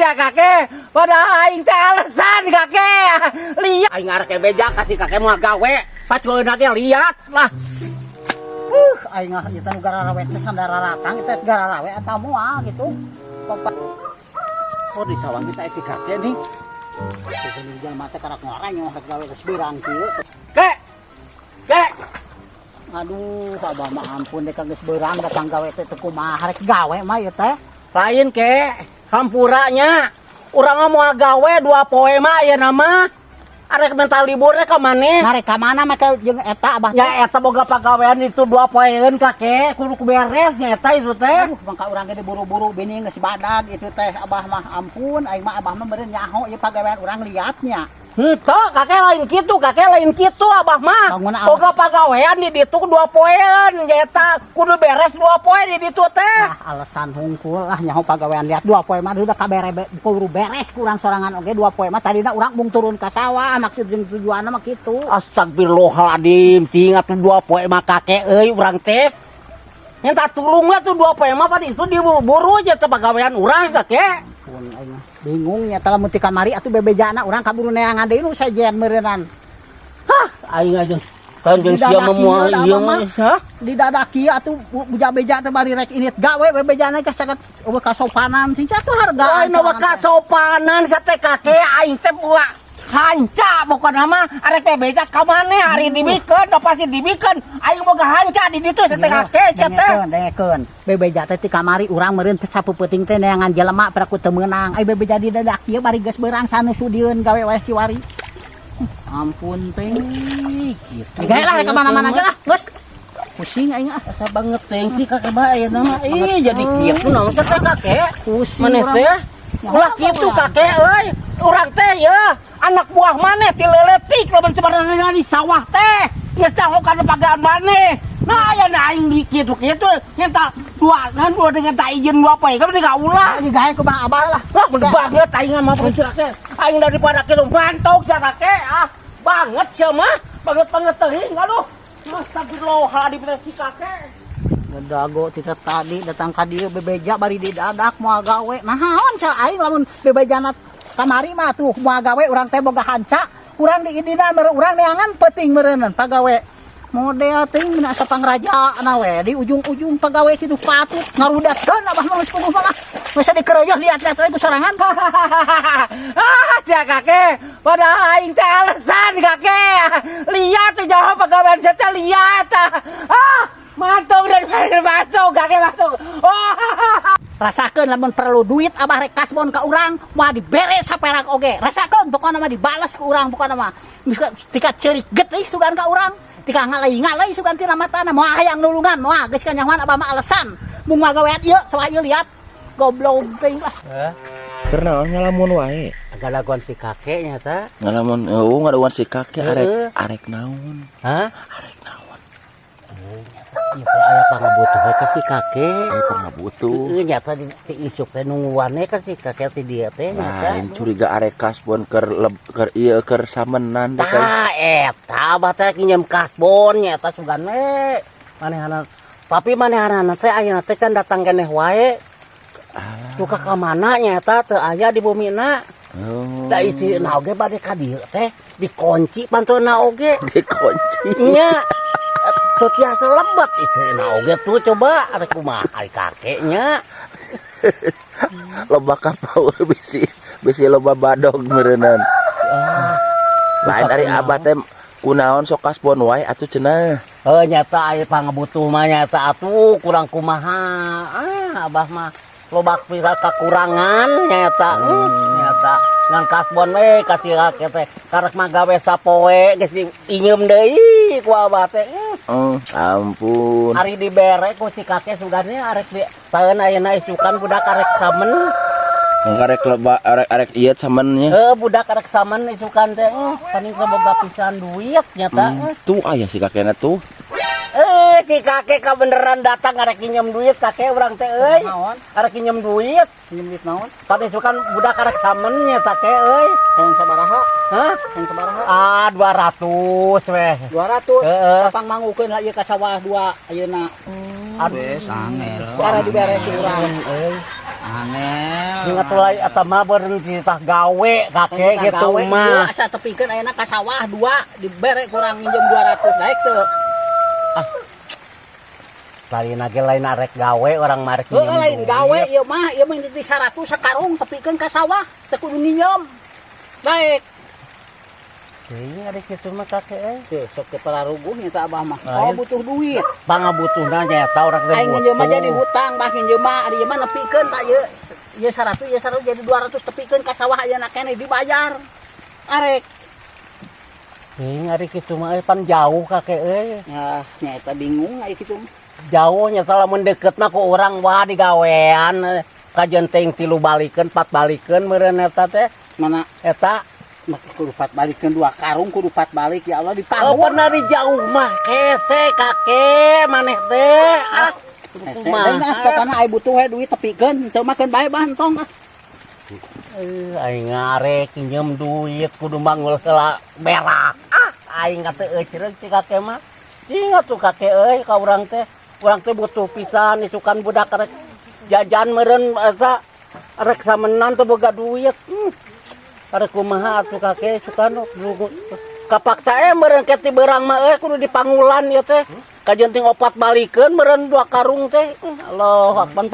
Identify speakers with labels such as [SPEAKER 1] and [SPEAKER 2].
[SPEAKER 1] sia kakek. Padahal aing teh alasan kakek. Lihat aing arek beja kasih kakek mau gawe. Pacueun ge lihat lah.
[SPEAKER 2] Aing ngah eta nu gararawe teh sandara ratang eta gararawe eta moal gitu.
[SPEAKER 1] Oh di sawang kita si kakek nih.
[SPEAKER 2] Ini jelema teh karak ngoreng nyoh gawe geus beurang kieu.
[SPEAKER 1] Kek.
[SPEAKER 2] Aduh, abah mah ampun deh geus beurang datang gawe teh teu kumaha rek gawe mah ieu teh.
[SPEAKER 1] Lain kek, hampuranya. Urang mau gawe 2 poe mah aya nama. Arek mental liburnya ke mana?
[SPEAKER 2] Ngarek ka mana mah jeung eta abah teh.
[SPEAKER 1] Ya eta boga pagawean itu 2 poeeun kakek, kudu beres nya eta itu teh.
[SPEAKER 2] Aduh, mangka urang ge buru-buru bini geus badag itu teh abah mah ampun, aing mah abah mah meureun nyaho ieu pagawean urang liatnya.
[SPEAKER 1] Henteu kakek lain kitu abah mah. Boga pagawean di ditu 2 poeeun nya eta kudu beres 2 poe di ditu teh.
[SPEAKER 2] Nah, alasan hungkul lah nyaho pagawean liat 2 poe mah udah kabere kudu beres kurang sorangan oge 2 poe mah tadina urang mung turun ka sawah maksud jeung tujuanna mah kitu.
[SPEAKER 1] Astagfirullahaladzim, tinggal tuh 2 poe mah kakek euy urang teh. Yang tak tulungnya tuh 2 poe mah pada itu diburu-buru aja teh pagawean urang kakek.
[SPEAKER 2] Pun aing bingung nya tah lamun ti kamari atuh bebejana urang kaburu neangan deui nu sajen meureunnan.
[SPEAKER 1] Hah, aing aja kan jeung sia memual ieu mah. Hah?
[SPEAKER 2] Di dadak kieu atuh buja beja teh bari rek init gawe bebejana teh saged eueuh kasopanan sing atuh harga.
[SPEAKER 1] Ai nu kasopanan sa teh kakek aing teh buah hanca pokokna mah arek beja ka maneh hari dibikeun da pasti dibikeun aing boga hanca di ditu teh kakek teh
[SPEAKER 2] dengekeun bebeja teh ti kamari urang meureun sapeuting teh neangan jelema peraku teu meunang ai bebeja di dadak kieu bari geus beurang sanusu dieun gawe wae kiwari ampun teh kitu gawe lah ka mana-mana aja lah geus pusing aing ah
[SPEAKER 1] asa banget teh si kakek mah aya nama jadi kitu naon teh kakek
[SPEAKER 2] pusing
[SPEAKER 1] maneh teh ulah kitu kakek euy urang teh ya anak buah maneh ti leuletik lamun sebenarnya di sawah teh geus tahu kana pagaan maneh nah aya na aing di kitu-kitu nya tak dua dengan tak izin 2 poe ka ka ulah
[SPEAKER 2] ieu gawe ku bang abah lah
[SPEAKER 1] wah banget aing mah kakek aing daripada kitu bantok sa kakek ah banget sia mah banget teuing aduh astagfirullahaladzim si kakek
[SPEAKER 2] dago tika tadi datang ka dieu bebeja bari didadak moal gawe naon ca aing lamun bebejana kamari mah tuh moal gawe urang teh boga hanca urang di idina urang neangan peuting meureunnan pagawe model teuing mina sapangrajaan we di ujung-ujung pagawe kitu patut ngarudatkeun abah mah geus kudu mah masa dikeroyoh lihat-lihat we ku sorangan
[SPEAKER 1] ah sia kakek padahal aing teh alasan kakek lihat teh jauh pagawean teh lihat ah mantung dan mantung kakek mantung oh
[SPEAKER 2] rasakeun lamun perlu duit abah rek kasbon ka urang moal dibere saperak oge rasakeun pokona mah dibales ku urang pokona mah tika ceurik getih sugan ka urang tika ngalai sugan tina matana moal hayang nulungan moal geus kanyahoan abah mah alasan mung magawean ieu sawa ieu lihat goblok teuing lah
[SPEAKER 3] keur naon ngalamun wae
[SPEAKER 1] ngalaguan si kakek nya teh
[SPEAKER 3] ngalamun ngadaguan si kakek arek naon
[SPEAKER 1] hah
[SPEAKER 3] arek naon
[SPEAKER 1] ieu aya pangabutuh ka si kakek
[SPEAKER 3] pangabutuh
[SPEAKER 1] nyata di isuk teh nungguannya ka si kakek ti dieu teh
[SPEAKER 3] lain curiga arek kasbon keur ieu keur samenan teh
[SPEAKER 1] tah eta abah teh kinjem kasbon nyata sugan we manehana tapi manehana teh ayeuna teh can datang keneh wae suka ka mana nyata teu aya di bumina da isi na oge bade ka dieu teh dikunci pantona oge
[SPEAKER 3] dikunci
[SPEAKER 1] nya teu tiasa lebat isina oge tuh coba arek kumaha kakeknya
[SPEAKER 3] loba kapaur bisi loba badog meureunnan lain dari abah teh kunaon sok kasbon wae atuh cenah
[SPEAKER 1] nyata aya pangabutuh mah nyata atuh kurang kumaha abah mah loba pira kakurangan nyata nyata ngan kasbon we kasih kakek teh karek mah gawe sapoe geus diinyeum deui ku abah teh
[SPEAKER 3] ampun
[SPEAKER 1] ari dibere ku si kakek sugane arek di taeun ayeuna isukan budak arek samen
[SPEAKER 3] arek loba arek ieu samennya
[SPEAKER 1] budak arek samen isukan teh paling boga pisan duit nyata
[SPEAKER 3] tuh aya si kakekna tuh
[SPEAKER 1] si kakek ka beneran datang arek nginjem duit kakek urang teh euy arek nginjem duit naon pade sukan budak arek samen nya kakek euy
[SPEAKER 2] yang sabaraha
[SPEAKER 1] hah
[SPEAKER 2] yang sabaraha
[SPEAKER 1] 200 weh
[SPEAKER 2] 200 kapang mangukeun lah ieu ka sawah 2 ayeuna
[SPEAKER 4] Wes angel.
[SPEAKER 2] cara dibere ku urang
[SPEAKER 4] Angel
[SPEAKER 1] Ingat tulai eta mah berhenti tah gawe kakek gitu mah.
[SPEAKER 2] Asa tepikeun ayeuna ka sawah 2 dibere kurang minjem 200 daek teu.
[SPEAKER 1] Tadi nage lain arek gawe orang marek
[SPEAKER 2] Heuh lain gawe ieu mah di 100 sakarung tepikeun ka sawah teu kudu nginjem. Baik.
[SPEAKER 1] Ini ada kitu mah kakek euy.
[SPEAKER 2] Tuh sok keteraruguh nya teh abah mah.
[SPEAKER 1] Lain.
[SPEAKER 2] Oh butuh duit.
[SPEAKER 1] Pangabutuhna nyata urang teh.
[SPEAKER 2] Aing nginjem mah jadi hutang, bah nginjem mah ari mah nepikeun tak ieu. Ieu 100 jadi 200 tepikeun ka sawah ayeuna keneh dibayar. Arek.
[SPEAKER 1] Ini ada kitu mah pan jauh kakek euy.
[SPEAKER 2] Ya, nyata bingung aya kitu.
[SPEAKER 1] Jauhnya salah mendeket mah ku urang wah digawean kajenting 3 balikeun 4 balikeun meureun eta teh.
[SPEAKER 2] Mana
[SPEAKER 1] Eta
[SPEAKER 2] mak kudu 4 balikeun 2 karung kudu 4 balik ya Allah
[SPEAKER 1] oh
[SPEAKER 2] dipanggul.
[SPEAKER 1] pernah di jauh mah kese kakek maneh teh.
[SPEAKER 2] Kumaha pokona aya butuh we duit tepikeun teu mah keun bae bah entong.
[SPEAKER 1] Aing ngarek pinjem duit kudu mangul heula berak. Aing kata euceureuh si kakek mah. Cinga tuh kakek euy ka urang teh. Urang teh butuh pisan isukan budak rek jajan meureun eta rek samenan teh boga duit. Arek kumaha atuh kakek sukan kapaksa meureun ket ti beurang mah kudu dipangulan ya teh. Kajenting 4 balikeun meureun 2 karung teh. Allahu Akbar.